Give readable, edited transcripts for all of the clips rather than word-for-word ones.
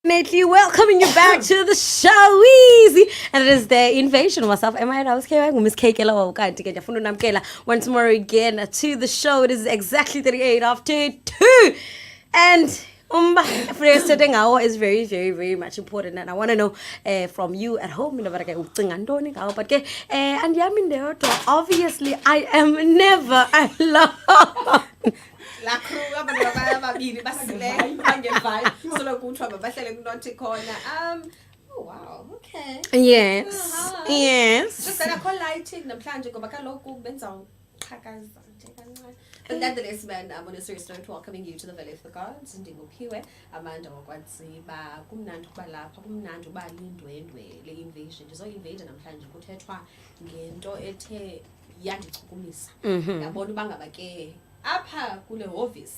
Definitely welcoming you back to the show, easy, and it is the invasion. Myself, am I house K? Miss K Kela Wakanti Jafunu Namkela. Once more again to the show. It is exactly 38 after 2, and for sitting hour is very, very, very much important, and I want to know from you at home. But and obviously I am never alone. La crew abantu ababili basileyo bangevayo solo kuthiwa babahlele kunothi khona oh wow okay Yes. just Yes. that call lighting namhlanje ngoba kaloku benza uqhakaza nje kancane. But nonetheless, man, I'm on a serious note welcoming you to the Valley of the Gods. Ndinguphiwe Amanda wakwadziba kumnandi ukuba lapha kumnandi uba lindwendwe le invasion ndizoinvade namhlanje kuthethwa ngento ethe yandichukumisa yabona uba ngaba ke apha kule office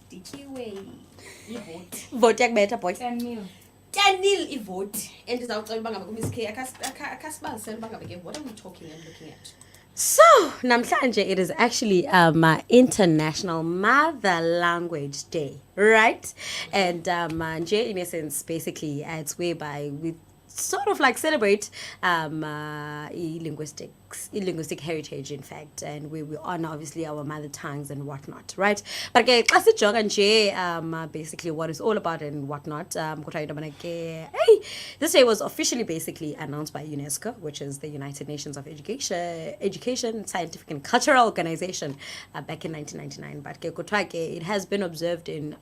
ndityiwe ivoti Vote yakubetha boy. 10-0 ivoti and ndizawucela uba ngaba kumiss K akasibalisele uba ngaba ke what are we talking and looking at. So, namhlanje it is actually International Mother Language Day, right? And nje, in essence, basically, it's whereby we sort of like celebrate linguistic heritage, in fact, and we honor obviously our mother tongues and whatnot, right? But okay, classic jog and basically what it's all about and whatnot. Hey, this day was officially basically announced by UNESCO, which is the United Nations of Education, Scientific and Cultural Organization, back in 1999. But it has been observed in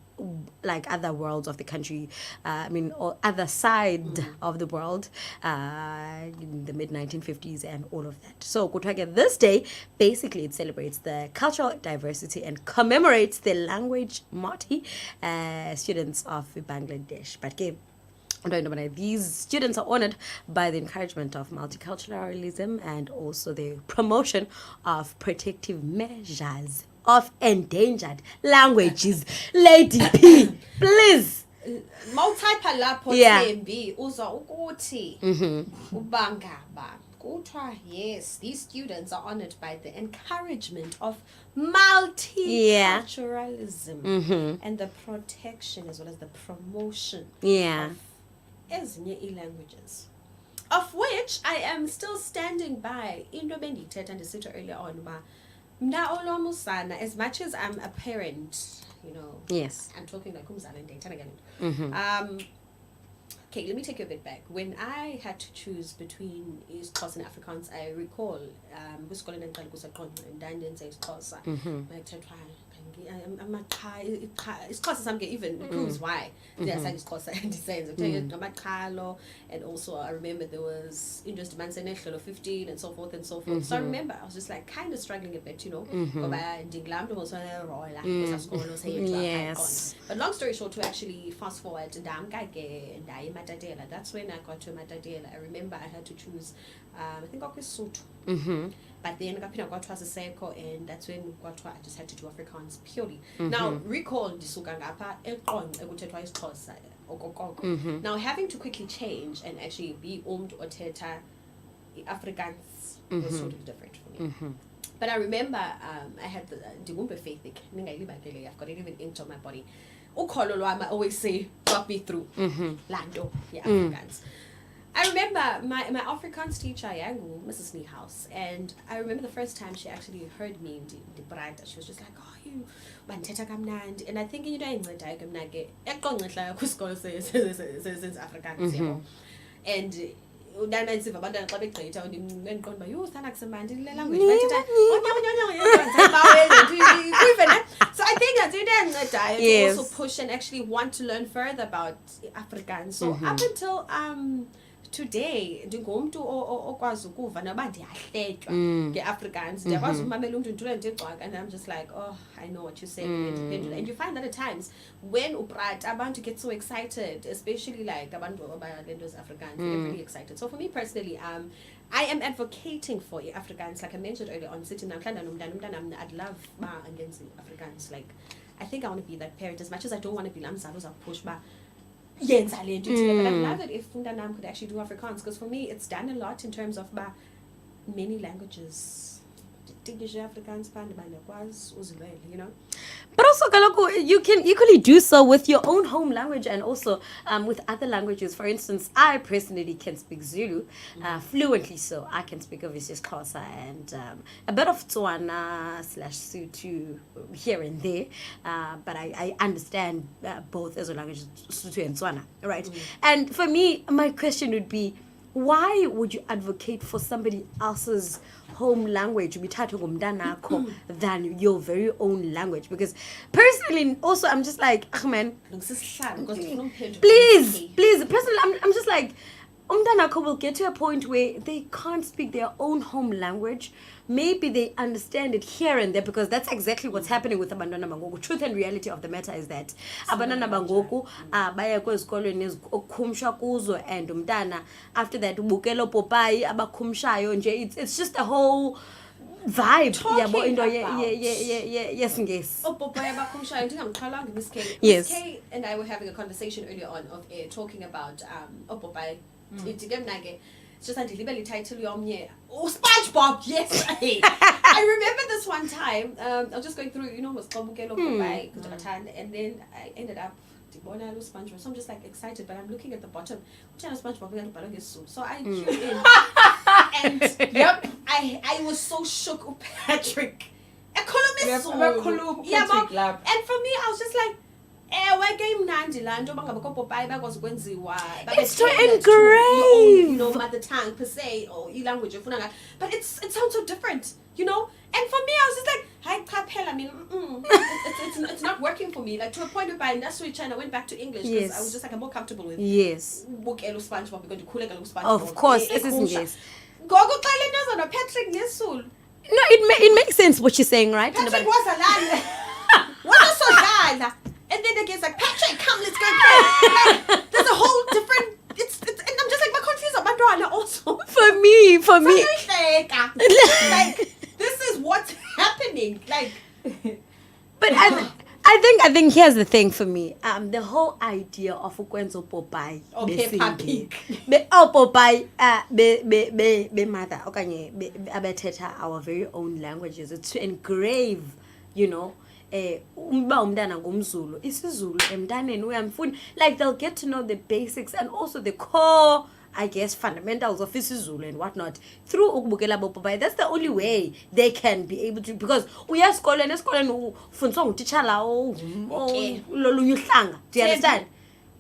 like other worlds of the country, or other side of the world, in the mid 1950s and all of that. So this day basically it celebrates the cultural diversity and commemorates the language Mati students of Bangladesh. But these students are honored by the encouragement of multiculturalism and also the promotion of protective measures of endangered languages. Lady P, please. Mawutypha lapho Yeah. Thembi uzwa ukuthi ubangaba kuthiwa yes these students are honored by the encouragement of multiculturalism and the protection as well as the promotion Yeah. of ezinye languages, of which I am still standing by into bendiyithetha ndisithi earlier on uba mna olomusana, as much as I'm a parent, Yes. I'm talking like umzali ndiyayithanda ke le nto. Okay, let me take you a bit back. When I had to choose between isiXhosa and Afrikaans, I recall kwisikole ndandiqala kusaqonda ndandenza isiXhosa kuthethwa isiXhosa sam ke even proves why ndiyasanda isiXhosa ndisenze kuthiwa ngamaqhalo. And also I remember there was interest man senehlelo 15 and so forth and so forth. So I remember I was just like kind of struggling a bit, ngoba ndingulaa mntu ngosonerola kwesasikolo seyethu Yes. but long story short, to actually fast forward ndamka ke ndaye eMatadela. That's when I got to Matadela. I remember I had to choose I think okwisuthu but then kaphinda kwathiwa siseko, and that's when kwathiwa I just had to do Afrikaans purely. Now recall ndisuka ngapha eQonce ekuthethwa isiXhosa okokoko. Now having to quickly change and actually be umntu othetha Afrikaans was sort of different for me. But I remember I had the Ndingumbe faith, I've got it even inked on my body. Ukholo lwami, I always say, got me through. Lando, yeah, Afrikaans. I remember my Afrikaans teacher, Yangu, Mrs. Niehaus, and I remember the first time she actually heard me in the bride, she was just like, oh, you, banthetha kamnandi. And I think into endinceda ke mna ke eqonqehla kwisikolo Afrikaans, yabo. And ndandenziva abantwana xa begqitha ndiqonda uba yho sana kusemandi le language bathetha so I think that's into encedayo to also push and actually want to learn further about Afrikaans. So up until today ndingumntu okwazi ukuva noba ndiyahletywa nge-Afrikaans, ndiyakwazi umamela umntu ndithule ndigxwaka, and I'm just like, oh, I know what you're saying. And you find that at times when uprata abantu get so excited, especially like abantu abalento Afrikaans, they get really excited. So for me personally, I am advocating for Afrikaans, like I mentioned earlier on, sitting down, I'd love against Afrikaans. Like I think I want to be that parent, as much as I don't want to be lamzalos push ba yenza le nto ithile, but I'm glad that if Fundanam could actually do Afrikaans, because for me it's done a lot in terms of many languages tingishe Afrikaans pande bandakwazi uzilwele, you know. But also, Kaloku, you can equally do so with your own home language and also with other languages. For instance, I personally can speak Zulu fluently, so I can speak obviously Xhosa and a bit of Tswana / Sotho here and there. But I understand both as a language, Sotho and Tswana, right? And for me, my question would be, why would you advocate for somebody else's home language than your very own language? Because personally, also, I'm just like, man, please, personally, I'm just like, umntanakho will get to a point where they can't speak their own home language. Maybe they understand it here and there, because that's exactly what's happening with abantwana bangoku. Truth and reality of the matter is that abantwana bangoku baya kwezikolweni okukhumshwa kuzo, and umntana after that ubukela opopayi abakhumshayo nje. It's just a whole vibe yabo into yesingesi. Opopayi abakhumshayo ndingamxhalanga Miss K. Yes. Miss K and I were having a conversation earlier on of air talking about opopayi. It's just until the title yomnye. Oh, SpongeBob, yes. I remember this one time. I was just going through, was Kobukelo Popai, and then I ended up SpongeBob. So I'm just like excited, but I'm looking at the bottom. SpongeBob, so I tuned in, and yep, I was so shook, Patrick. And for me, I was just like, it's to engrave mother tongue per se or language, but it sounds so different, and for me I was just like, I mean, it's not working for me, like to a point where in that's why China went back to English, because I was just like, I'm more comfortable with SpongeBob, because of course this isn't yes. Patrick Nesul. No, it makes sense what you're saying, right? Patrick was alive. What was so bad? And then the kid's like, Patrick, come, let's go play. Like, there's a whole different. It's and I'm just like, I'm confused about Madonna also. For me. Like, this is what's happening. Like, but I think here's the thing for me. The whole idea of ukwenza Popeye. Peppa Pig. Popeye be mother okanye abethetha our very own languages. It's to engrave, umba umntana ngumZulu, isiZulu emntaneni uyamfunda, like they'll get to know the basics and also the core, I guess, fundamentals of isiZulu and whatnot through ukubukela Popeye. That's the only way they can be able to, because esikoleni ufundiswa ngutitshala lolunye uhlanga. Do you understand?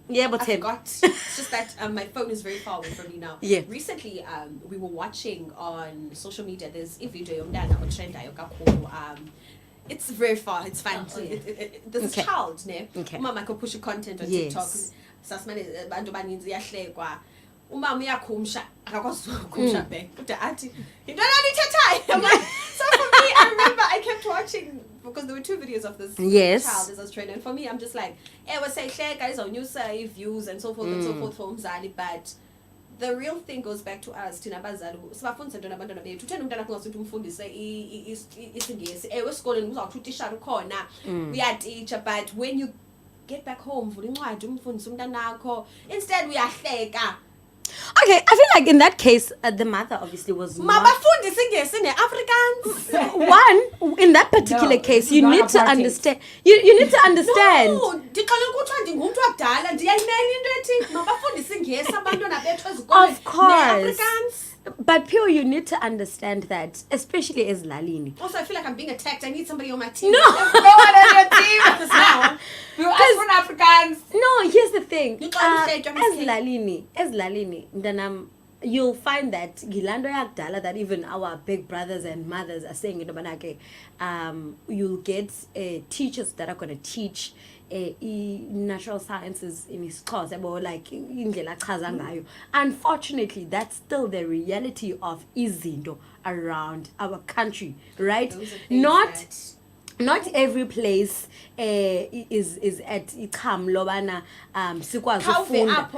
Yeah, but I forgot. It's just that my phone is very far away from me now. Yeah. Recently, we were watching on social media. There's a video yomntana otrenda kakhulu. It's very far. It's fine. There's a child, ne? Okay. Umama could push content on TikTok. Sasmane bantu baninzi yahlekwa. Umama uyakhumsha, akakwazi ukukhumsha back. Kodwa athi, "Yintwana nithethayo." So for me, I remember I kept watching, because there were 2 videos of this child as I was training. And for me, I'm just like, was say guys on news views and so forth and so forth for umzali, but the real thing goes back to us, thina bazali. Sibafundisa ntona abantwana bethu. Uthena umntana kungasuthi umfundise isingesi. Esikoleni uzawuthi utitshala ukhona, uyatitsha, but when you get back home, vula incwadi umfundise umntanakho, instead uyahleka. Okay, I feel like in that case, the mother obviously was not... Mabafundise ingesi ne-Afrikaans. One, in that particular case, you need to understand. You need to understand. No, ndiqala ukuthiwa ndingumntu wakudala, ndiyayimela into ethi mabafundise ingesi abantwana bethu ezikoleni ne-Afrikaans. But Pio, you need to understand that, especially as Lalini. Also, I feel like I'm being attacked. I need somebody on my team. No, no one on your team. Now, we ask for Afrikaans. No, here's the thing. As Lalini, then you'll find that Gilando Yakdala, that even our big brothers and mothers are saying in the you'll get teachers that are going to teach natural sciences in his course, like unfortunately that's still the reality of izinto around our country, right? Not every place is at ikam lobana sikwazi ukufunda.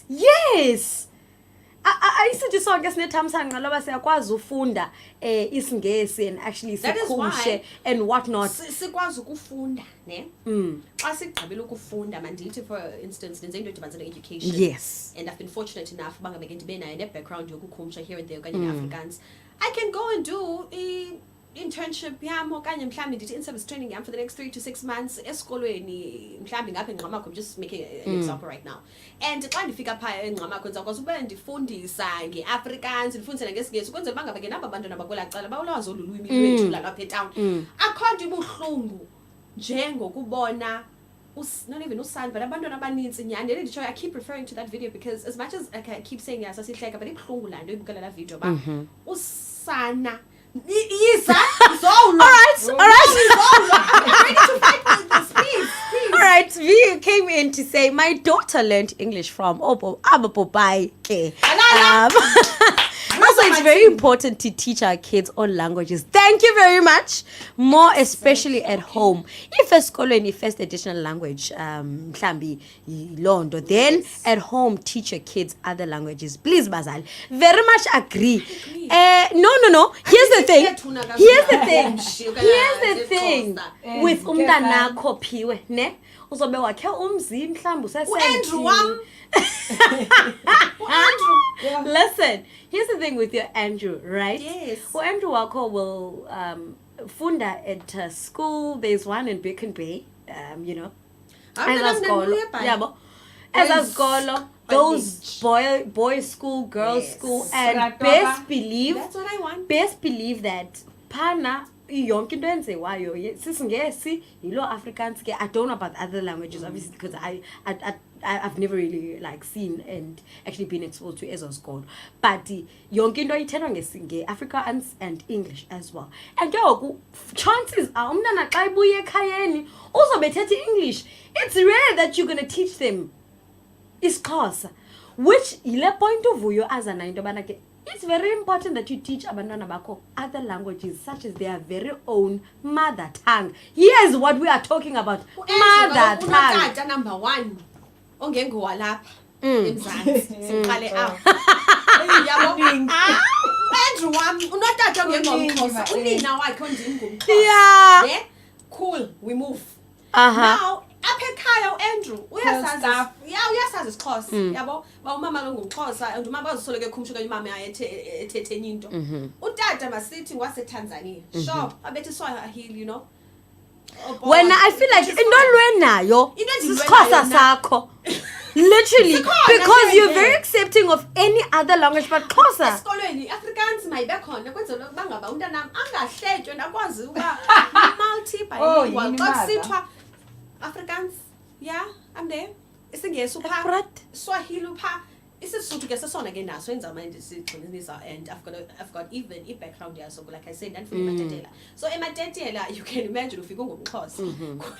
Yes. I used to talk ngethamsanqa loba siyakwazi ufunda isingesi and actually sikhumshe and whatnot. Sikwazi ukufunda, ne? Xa sigqibile ukufunda, mandithi for instance nenze into edibanisa education. Yes. And I've been fortunate enough banga beke ndibe nayo ne background yokukhumsha here and there okanye Afrikaans. I can go and do internship yami okanye mhlambi ndithi in-service training yami for the next 3 to 6 months esikolweni mhlambi ngapha eNgqamakho. I'm just making an example right now. And xa ndifika phaya eNgqamakho ndizakwazi ukuba ndifundisa nge-Afrikaans, ndifundisa ngesingesi ukwenzela uba ngaba ke naba bantwana bakwelaa cala bawulazi olu lwimi lwethu lalapha etawuni. Akho nto ibuhlungu njengokubona not even usana but abantwana abaninzi nyhani. And I keep referring to that video because as much as I keep saying yes asihleka but ibuhlungu laa nto ibukela laa video ba usana Isa, all right. I'm ready to fight with this, please. All right, we came in to say my daughter learned English from Abapopai. Also, it's very important to teach our kids all languages. Thank you very much. More especially at home. If a school and first additional language, mhlambi Londo, then at home teach your kids other languages. Please, Bazal. Very much agree. No. Here's the thing. With umntanakho phiwe, ne? Uzobe wakhe umzi mhlambi Andrew Listen, here's the thing with your Andrew, right? Yes. Well, Andrew Wako will funda at school. There's one in Beacon Bay, you know. As those boys school, girls school, and best believe that's what I want. Best believe that Pana yonke into enziwayo sisingesi yilo Afrikaans ke. I don't know about other languages obviously because I've never really like seen and actually been exposed to ezo school, but yonke into ithethwa nge-Afrikaans and English as well. And chances are umntana xa ibuye ekhayeni uzobe ethetha English. It's rare that you're going to teach them isiXhosa, which yile point of view azana into bana ke it's very important that you teach abantwana bakho other languages such as their very own mother tongue. Here's what we are talking about. Mother tongue. Number 1 ongengowalapha eMzantsi siqale apha. Andrew wami unotata ongengomXhosa, unina wakhe ondingumXhosa. Yeah, cool, we move. Now apha ekhaya uAndrew uyasazi isiXhosa yabo ba umama lo ngumXhosa and umama bazisoloko ekhumsha okanye umama ethethe enye into. Utata masithi waseTanzania sure abethi Swahili, you know. When I feel like into lwenayo isiXhosa sakho literally because you're very accepting of any other language but Xhosa. Esikolweni Afrikaans mayibe khona kwenzela ukuba ngaba umntanami angahletywe nakwazi ukuba multi-bilingual xa kusithwa Afrikaans, yeah, I'm there. Isingesi upha, Swahili upha, isiSuthu ke sesona ke naso enza manje sigcinisa, and I've got even background here, so like I said and from eMatatela. So eMatatela you can imagine ufika ngomXhosa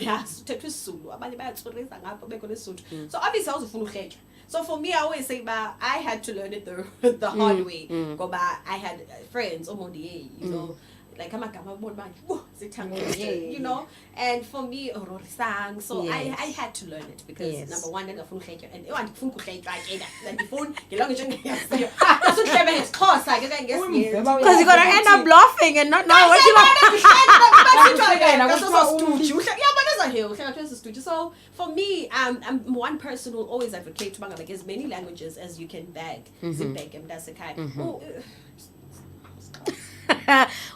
uyazi uthetha isiZulu abanye bayatsorisa ngapha bekhona isiSuthu. So obviously awuzufuna uhletywa. So for me I always say I had to learn it the hard way ngoba I had friends omondiye, you know. Like amagama abona manje sithangile, you know, and for me Rorisang, so I had to learn it because number 1 ngafuna uhletywa and andifuna ukuhletywa ke ndifuna ngelonge njengeyaziyo that's uhlebe ngesixhosa ke ngesingesi because you're going to end up laughing and not know what So for me I'm one person who will always advocate to like as many languages as you can bag zibheke mntasekhaya.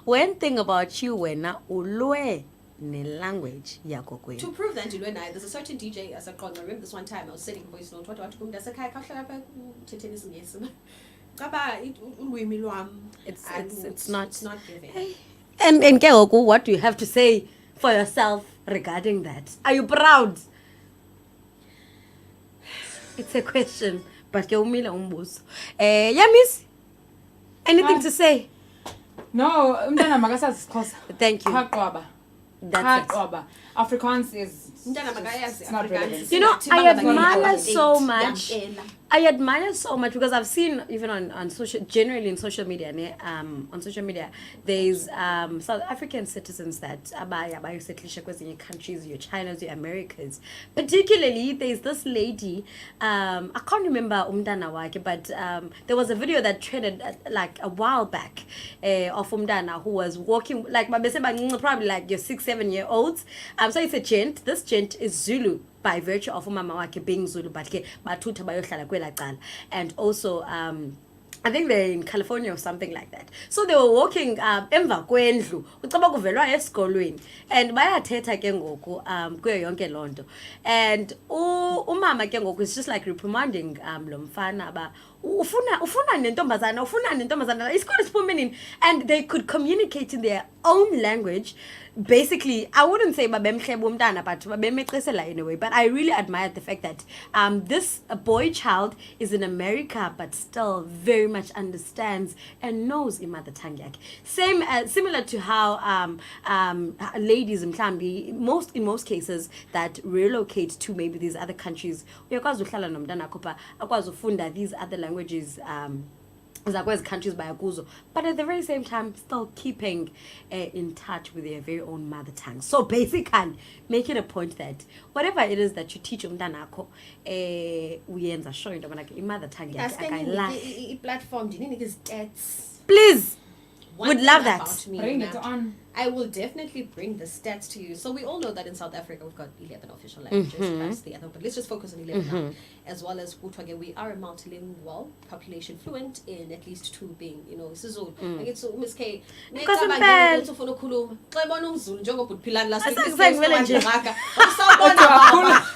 One thing about you wena ulwe ne-language yakho kwenu. To prove that ndilwe nayo, there's a certain DJ asaqonga. I remember this one time I was sending voice note wathi kumntasekhaya khawuhlala apha uthetheni isingesi ngaba ulwimi lwam it's not giving. And ke ngoku what do you have to say for yourself regarding that? Are you proud? It's a question but ke umile umbuzo. Miss, anything to say? No, umntana makasazi isiXhosa. Thank you. Xaqwaba. That's it. Afrikaans is It's not relevant. You know, I admire so much. I admire so much because I've seen even on social, generally in social media, on social media, there's South African citizens that abayi settlisha kwezinye countries, your Chinas, your Americas. Particularly, there's this lady, I can't remember umdana wake, but there was a video that trended like a while back of umdana who was walking like probably like your 6-7-year-olds. So it's a gent. This gent is Zulu by virtue of umama wake being Zulu, but ke bathutha bayohlala kwela cala. And also I think they're in California or something like that. So they were walking emva kwendlu ucaba kuvelwa esikolweni and bayathetha ke ngoku kuyo yonke loo nto and umama ke ngoku is just like reprimanding lo mfana aba ufuna nentombazana isikole siphume nini and they could communicate in their own language. Basically, I wouldn't say babemhleba umntana but babemecisela in a way, but I really admired the fact that this boy child is in America but still very much understands and knows in mother tongue yakhe. Similar to how ladies mhlambi in most cases that relocate to maybe these other countries uyakwazi uhlala nomntana akho pha akwazi ufunda these other languages zakwezi countries baya kuzo, but at the very same time still keeping in touch with their very own mother tongue. So basically make it a point that whatever it is that you teach umntana akho uyenza sure into yobana i-mother tongue yakhe akayilahli. I-platform ndininike stats. Please, One would thing love about that. me, Bring Nana, it on. I will definitely bring the stats to you. So we all know that in South Africa we've got 11 official languages plus the other, but let's just focus on 11 now. As well as Kutwage, we are a multilingual population, fluent in at least 2 being, isiZulu. Like it's Miss K. Because I'm bad. Ufuna ukukhuluma. Xa ibona umZulu njengoba uphilana last week. Asengivele nje. Usawubona baba.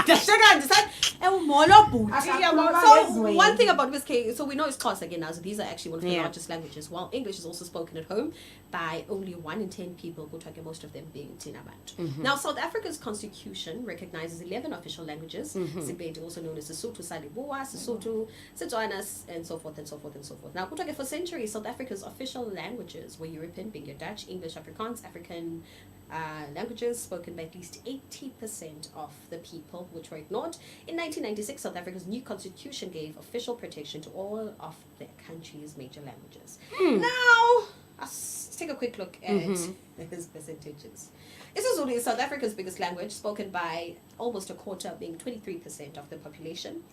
Ndashaka ndisathi ewumolo bhuti. Akakhuluma So ngezweni. one thing about Miss K, so we know it's Xhosa again now, so these are actually one of the Yeah. largest languages. While English is also spoken at home by only 1 in 10 people, Kutwage, most of them being Tinabantu. Now, South Africa's constitution recognizes 11 official languages, Sepedi, also known as Sesotho, Saliboa, Sesotho, Setswana, and so forth and so forth and so forth. Now, Kutwage, for centuries, South Africa's official languages were European, being your Dutch, English, Afrikaans, African languages spoken by at least 80% of the people, which were ignored. In 1996, South Africa's new constitution gave official protection to all of the country's major languages. Now, let's take a quick look at his percentages. isiZulu is South Africa's biggest language, spoken by almost a quarter, being 23% of the population.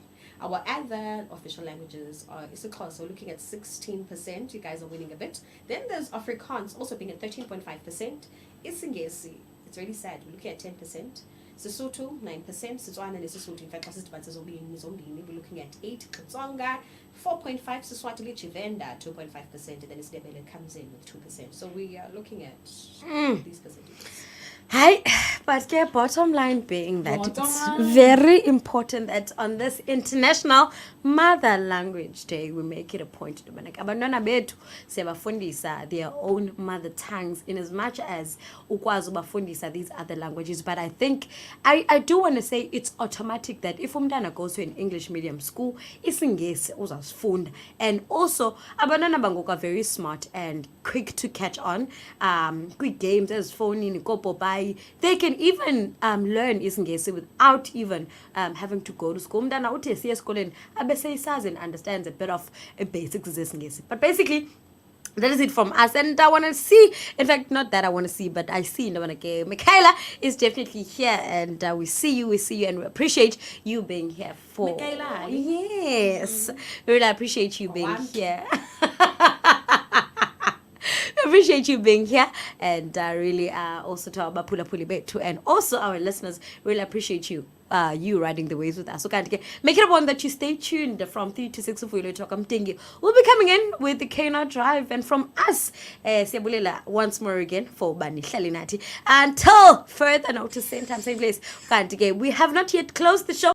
Our other official languages are isiXhosa, so looking at 16%. You guys are winning a bit. Then there's Afrikaans, also being at 13.5%. IsiNgesi, it's really sad, we're looking at 10%. Sesotho, 9%. Setswana and Sesotho, in fact, we're looking at 8%. Xitsonga, 4.5%. Siswati, Chivenda, 2.5%. And then Isindebele comes in with 2%. So we are looking at these percentages. Hi, but the bottom line being that Bottom it's line. very important that on this International Mother Language Day, we make it a point to abantwana bethu siyabafundisa their own mother tongues in as much as ukwazi ubafundisa these other languages. But I think, I do want to say it's automatic that if umntana goes to an English medium school, isiNgesi uzasifunda. And also, abantwana bangoku are very smart and quick to catch on. Quick games, as phone in Kopopai. They can even learn isiNgesi without even having to go to school. Umntana uthi esiya esikoleni abeseyisazi and understands a bit of a basics zesiNgesi. But basically, that is it from us. And I want to see, in fact, not that I want to see, but I see Michaela is definitely here, and we see you, and we appreciate you being here for. Michaela, Yes. We really appreciate you being One. here. Appreciate you being here, and really also to our Bapula Pulibetu and also our listeners, really appreciate you you riding the waves with us. So can't make it a one that you stay tuned from 3 to 6 of Wilo Talk. I'm thinking we'll be coming in with the Kena Drive, and from us, Siabulela once more again for Bani Shalinati. Until further notice, same time, same place. We have not yet closed the show.